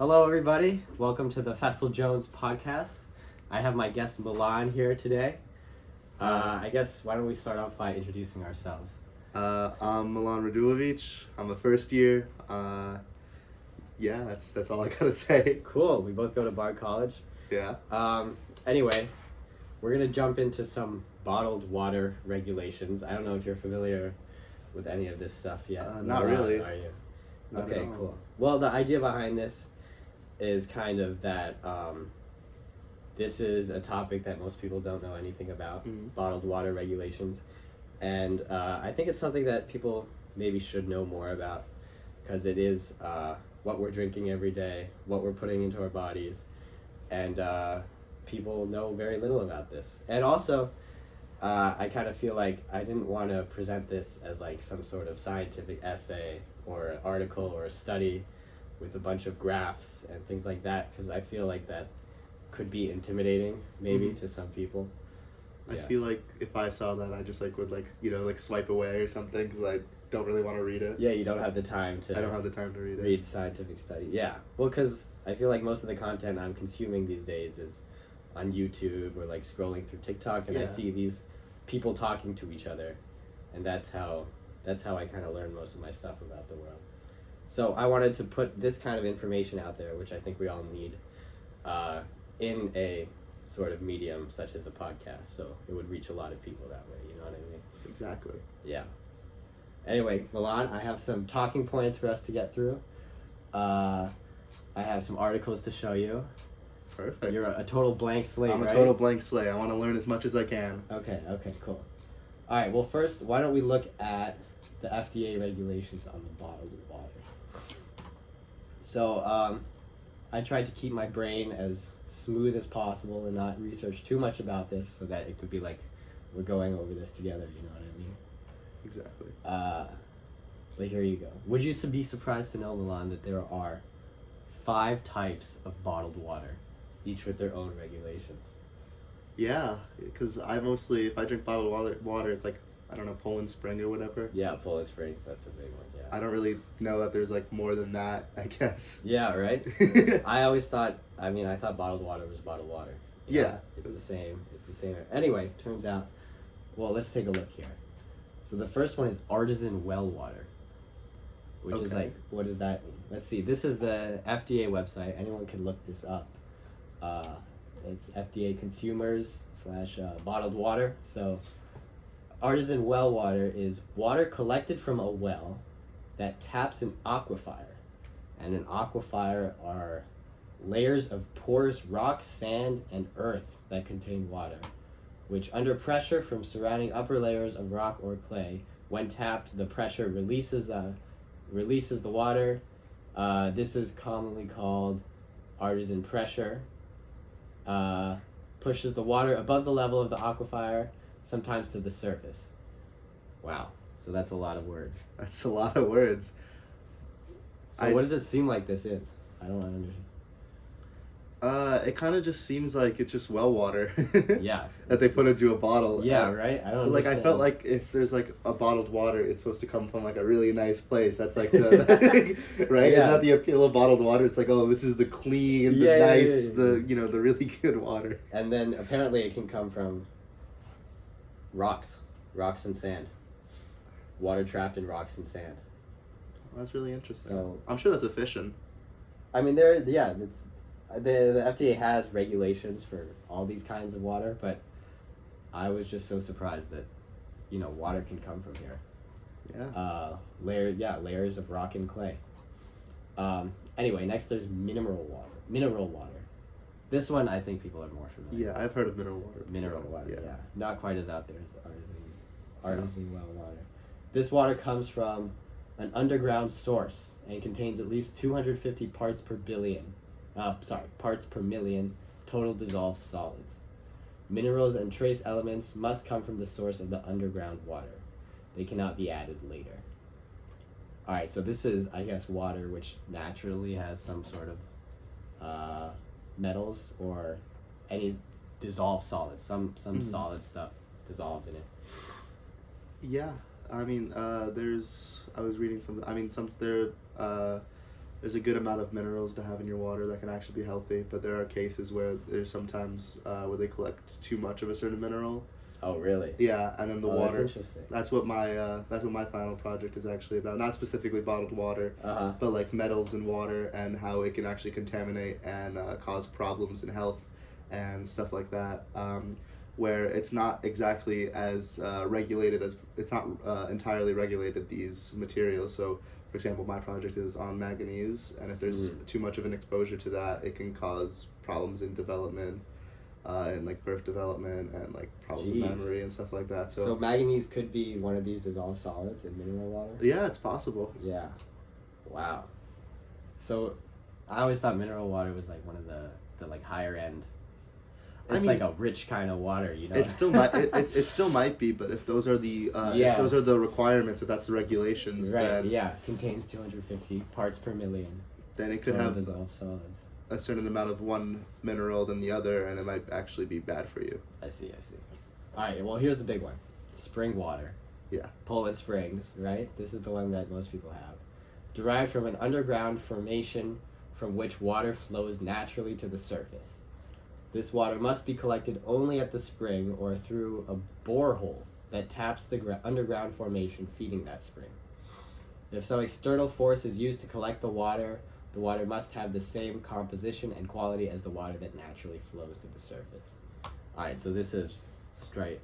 Hello, everybody. Welcome to the Fessel Jones podcast. I have my guest Milan here today. I guess why don't we start off by introducing ourselves? I'm Milan Radulovic. I'm a first year. That's all I gotta say. Cool. We both go to Bard College. Yeah. Anyway, we're gonna jump into some bottled water regulations. I don't know if you're familiar with any of this stuff yet. Not really. Are you? Not Okay, at all. cool. Well, the idea behind this is kind of that this is a topic that most people don't know anything about, bottled water regulations. And I think it's something that people maybe should know more about because it is what we're drinking every day, what we're putting into our bodies, and people know very little about this. And also, I kind of feel like I didn't want to present this as like some sort of scientific essay or an article or a study with a bunch of graphs and things like that because I feel like that could be intimidating maybe to some people. I feel like if I saw that, I just would swipe away or something because I don't really want to read it. Yeah, you don't have the time to. I don't have the time to read it. Read scientific study. Yeah, well, because I feel like most of the content I'm consuming these days is on YouTube or like scrolling through TikTok, and I see these people talking to each other, and that's how I kind of learn most of my stuff about the world. So I wanted to put this kind of information out there, which I think we all need, in a sort of medium such as a podcast, so it would reach a lot of people that way, you know what I mean? Exactly. Yeah. Anyway, Milan, I have some talking points for us to get through. I have some articles to show you. Perfect. You're a total blank slate, I'm right? a total blank slate. I want to learn as much as I can. Okay, cool. All right, well, first, why don't we look at the FDA regulations on the bottled water. So, I tried to keep my brain as smooth as possible and not research too much about this so that it could be like we're going over this together, you know what I mean? Exactly. But here you go. Would you be surprised to know, Milan, that there are 5 types of bottled water, each with their own regulations? Yeah, because if I drink bottled water, it's like, I don't know, Poland Spring or whatever. Yeah, Poland Springs, that's a big one, yeah. I don't really know that there's like more than that, I guess. Yeah, right? I thought bottled water was bottled water. You know? Yeah. It's the same. Anyway, turns out, well, let's take a look here. So the first one is artisan well water, which is like, what does that mean? Let's see. This is the FDA website. Anyone can look this up. It's FDA consumers / bottled water. So artisan well water is water collected from a well that taps an aquifer. And an aquifer are layers of porous rock, sand, and earth that contain water, which under pressure from surrounding upper layers of rock or clay, when tapped, the pressure releases the water. This is commonly called artisan pressure. Pushes the water above the level of the aquifer, sometimes to the surface. Wow, so that's a lot of words. That's a lot of words. So what does it seem like this is? I don't understand. It kind of just seems like it's just well water. Yeah. That they put into a bottle. Yeah, right? I don't understand. I felt like if there's like a bottled water, it's supposed to come from like a really nice place. That's like the right? Yeah. Is that the appeal of bottled water? It's like, oh, this is the clean, the nice, the the really good water. And then apparently it can come from rocks and sand. Water trapped in rocks and sand. That's really interesting. So I'm sure that's efficient. I mean, the FDA has regulations for all these kinds of water, but I was just so surprised that, water can come from here. Yeah. Layers of rock and clay. Anyway, next there's mineral water. This one I think people are more familiar. Yeah, I've heard of mineral water. Mineral water, yeah. Not quite as out there as artisan well water. This water comes from an underground source and contains at least 250 parts per million total dissolved solids. Minerals and trace elements must come from the source of the underground water. They cannot be added later. Alright, so this is, I guess, water which naturally has some sort of metals or any dissolved solids, some solid stuff dissolved in it. Yeah, I mean, I was reading something. I mean, there's a good amount of minerals to have in your water that can actually be healthy, but there are cases where there's sometimes where they collect too much of a certain mineral. Oh, really? Yeah, and then the Oh, that's water. interesting. That's what my final project is actually about. Not specifically bottled water, Uh-huh. but like metals in water and how it can actually contaminate and cause problems in health and stuff like that. Where it's not exactly as regulated as it's not entirely regulated, these materials. So, for example, my project is on manganese, and if there's too much of an exposure to that, it can cause problems in development, and like birth development and like problems with Jeez. memory and stuff like that. So manganese could be one of these dissolved solids in mineral water? Yeah, it's possible. Yeah. Wow. So I always thought mineral water was like one of the like higher end. It's like a rich kind of water, you know. It still might. It still might be, but if those are the if those are the requirements, if that's the regulations, right? then Yeah, contains 250 parts per million. Then it could have dissolved solids. A certain amount of one mineral than the other, and it might actually be bad for you. I see. All right. Well, here's the big one: spring water. Yeah. Poland Springs, right? This is the one that most people have. Derived from an underground formation from which water flows naturally to the surface. This water must be collected only at the spring or through a borehole that taps the underground formation feeding that spring. If some external force is used to collect the water must have the same composition and quality as the water that naturally flows to the surface. All right, so this is straight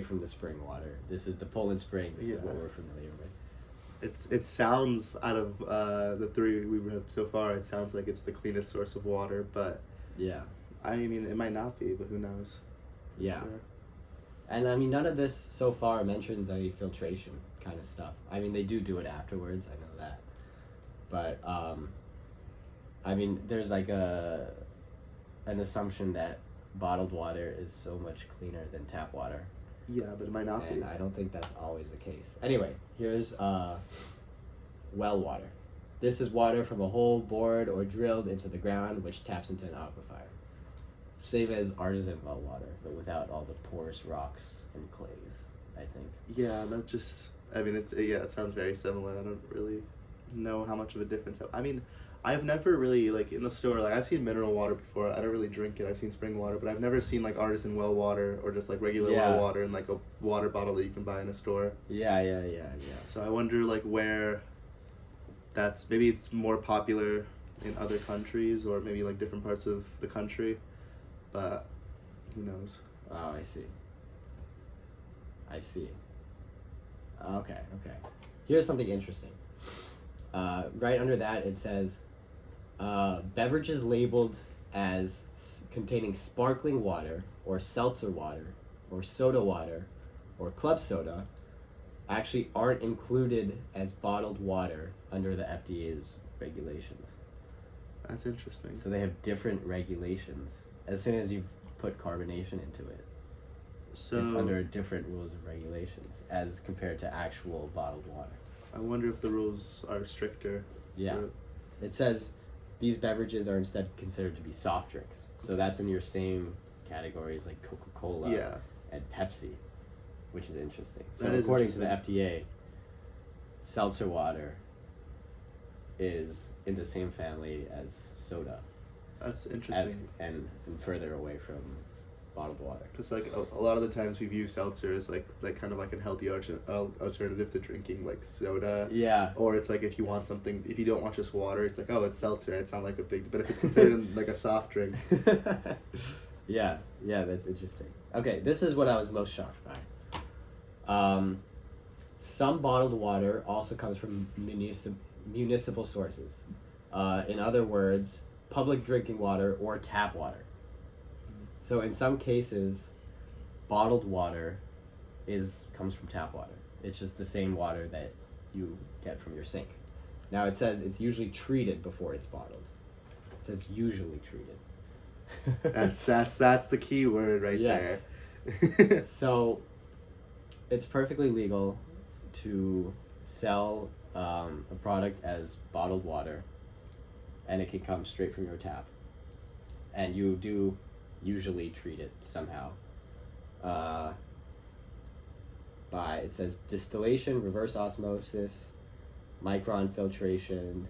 from the spring water. This is the Poland Spring. This is what we're familiar with. It sounds, out of the three we have so far, it sounds like it's the cleanest source of water, but yeah, I mean, it might not be, but who knows? Yeah. Sure. And I mean, none of this so far mentions any filtration kind of stuff. I mean, they do it afterwards, I know that. But I mean, there's like an assumption that bottled water is so much cleaner than tap water. Yeah, but it might not be. And I don't think that's always the case. Anyway, here's well water. This is water from a hole bored or drilled into the ground, which taps into an aquifer. Same as artisan well water, but without all the porous rocks and clays, I think. Yeah, that just, I mean, it sounds very similar. I don't really know how much of a difference. I mean, I've never really, like, in the store, like, I've seen mineral water before. I don't really drink it. I've seen spring water, but I've never seen, like, artisan well water or just, like, regular well water in, like, a water bottle that you can buy in a store. Yeah. So I wonder, like, where maybe it's more popular in other countries or maybe, like, different parts of the country, but who knows? Oh, I see. Okay. Here's something interesting. Right under that, it says, beverages labeled as containing sparkling water or seltzer water or soda water or club soda actually aren't included as bottled water under the FDA's regulations. That's interesting. So they have different regulations. As soon as you put carbonation into it, so it's under different rules and regulations as compared to actual bottled water. I wonder if the rules are stricter. Yeah. It says these beverages are instead considered to be soft drinks. So that's in your same categories like Coca-Cola and Pepsi, which is interesting. So according to the FDA, seltzer water is in the same family as soda. That's interesting. And further away from bottled water. Because like a lot of the times we view seltzer as like kind of like a healthy alternative to drinking like soda. Yeah. Or it's like if you don't want just water, it's like, oh, it's seltzer. It's not like a big, but if it's considered like a soft drink. Yeah, that's interesting. Okay, this is what I was most shocked by. Some bottled water also comes from municipal sources. In other words, public drinking water or tap water. So in some cases, bottled water comes from tap water. It's just the same water that you get from your sink. Now it says it's usually treated before it's bottled. It says usually treated. That's the key word right there. So it's perfectly legal to sell a product as bottled water, and it can come straight from your tap. And you do usually treat it somehow by, it says, distillation, reverse osmosis, micron filtration,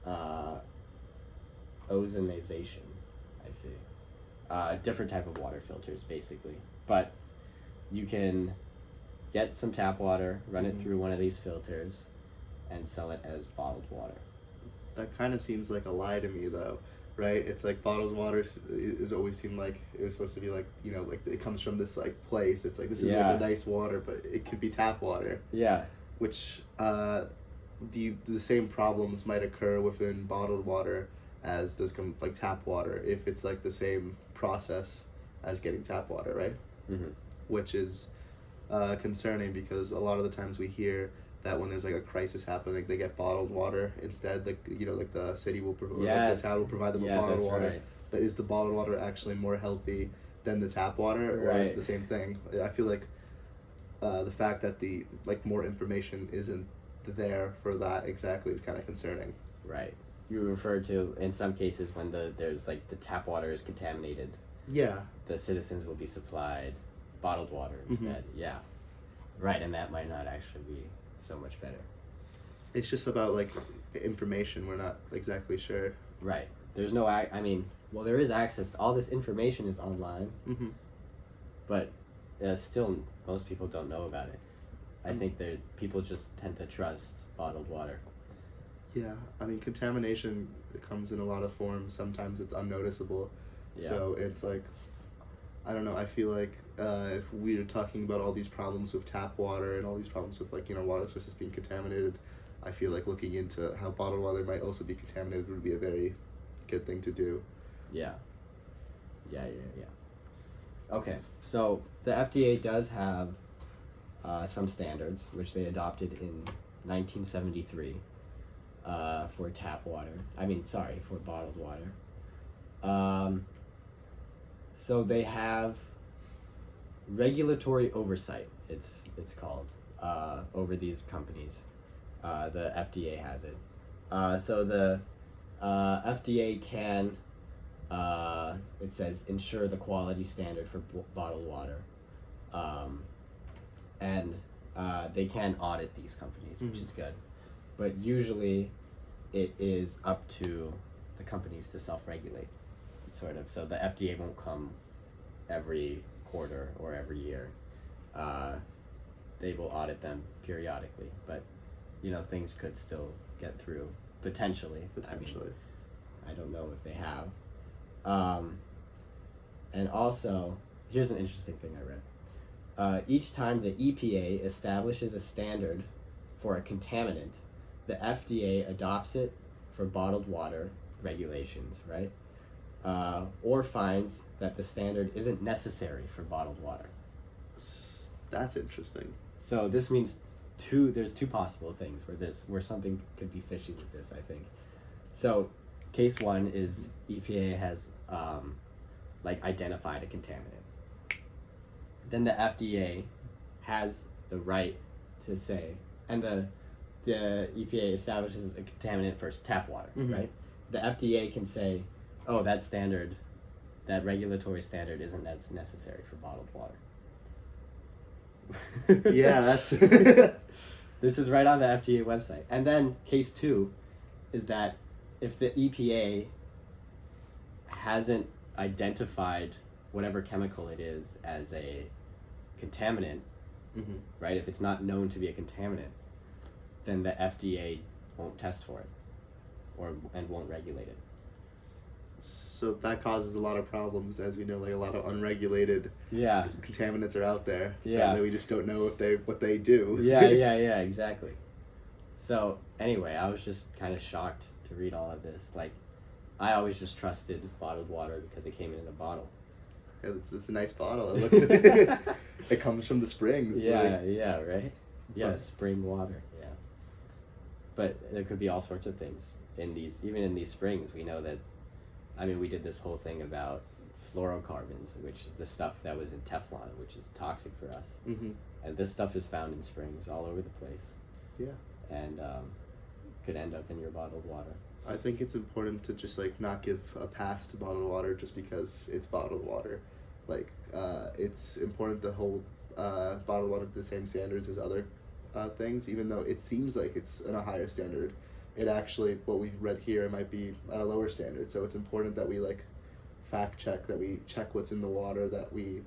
uh, ozonization. I see. Different type of water filters, basically. But you can get some tap water, run it through one of these filters, and sell it as bottled water. That kind of seems like a lie to me, though, right? It's like bottled water is always seemed like it was supposed to be like, you know, like it comes from this like place. It's like this is like a nice water, but it could be tap water. Yeah. Which the same problems might occur within bottled water as does like tap water if it's like the same process as getting tap water, right? Mm-hmm. Which is concerning because a lot of the times we hear that when there's like a crisis happening, they get bottled water instead. Like, you know, like the city will provide, like the town will provide them with bottled water. Right. But is the bottled water actually more healthy than the tap water, or is it the same thing? I feel like the fact that the like more information isn't there for that exactly is kind of concerning. Right. You refer to in some cases when there's like the tap water is contaminated. Yeah. The citizens will be supplied bottled water instead. Yeah. Right, and that might not actually be so much better. It's just about like information. We're not exactly sure. Right. There's no I mean, well, there is access. All this information is online. Mm-hmm. But still, most people don't know about it. I think that people just tend to trust bottled water. Yeah, I mean, contamination comes in a lot of forms. Sometimes it's unnoticeable. Yeah. So it's like, I don't know, I feel like if we are talking about all these problems with tap water and all these problems with, like, you know, water sources being contaminated, I feel like looking into how bottled water might also be contaminated would be a very good thing to do. Yeah. Okay, so the FDA does have some standards, which they adopted in 1973 for tap water. For bottled water. So they have regulatory oversight, it's called, over these companies. The FDA has it. So the FDA can, it says, ensure the quality standard for bottled water. And they can audit these companies, which is good. But usually it is up to the companies to self-regulate, sort of. So the FDA won't come every quarter or every year. They will audit them periodically, but you know, things could still get through potentially. I don't know if they have. And also, here's an interesting thing I read. Each time the EPA establishes a standard for a contaminant, the FDA adopts it for bottled water regulations, right? Or finds that the standard isn't necessary for bottled water. That's interesting. So this means there's two possible things where something could be fishy with this, I think. So case one is EPA has identified a contaminant. Then the FDA has the right to say, and the EPA establishes a contaminant for tap water, right? The FDA can say, oh, that regulatory standard isn't as necessary for bottled water. Yeah, that's... This is right on the FDA website. And then case two is that if the EPA hasn't identified whatever chemical it is as a contaminant, right? If it's not known to be a contaminant, then the FDA won't test for it and won't regulate it. So that causes a lot of problems, as we know, like a lot of unregulated contaminants are out there. Yeah. And we just don't know what they do. Yeah, exactly. So anyway, I was just kind of shocked to read all of this. Like, I always just trusted bottled water because it came in a bottle. Yeah, it's a nice bottle. It looks it comes from the springs. Yeah, right? Yeah, spring water, yeah. But there could be all sorts of things even in these springs. We know that, we did this whole thing about fluorocarbons, which is the stuff that was in Teflon, which is toxic for us. And this stuff is found in springs all over the place. Yeah. And could end up in your bottled water. I think it's important to just not give a pass to bottled water just because it's bottled water. It's important to hold bottled water to the same standards as other things, even though it seems like it's in a higher standard. it actually, what we read here, might be at a lower standard. So it's important that we like fact check, that we check what's in the water, that we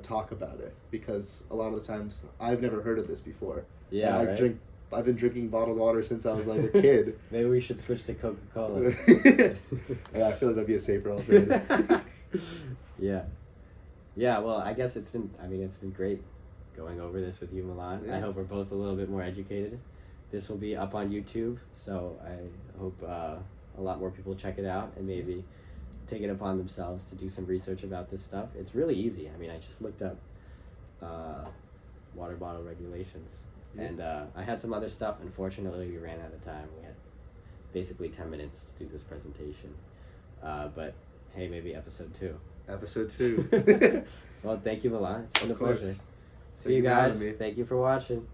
talk about it, because a lot of the times I've never heard of this before. Yeah, and right? I've been drinking bottled water since I was like a kid. Maybe we should switch to Coca-Cola. Yeah, I feel like that'd be a safer alternative. Yeah. Yeah, well, I guess it's been great going over this with you, Milan. Yeah. I hope we're both a little bit more educated. This will be up on YouTube, so I hope a lot more people check it out and maybe take it upon themselves to do some research about this stuff. It's really easy. I mean, I just looked up water bottle regulations. Yeah. And I had some other stuff. Unfortunately, we ran out of time. We had basically 10 minutes to do this presentation. But hey, maybe episode 2. Episode 2. Well, thank you, Milan. It's been a Of course. pleasure. See Thank you you for having guys. me. Thank you for watching.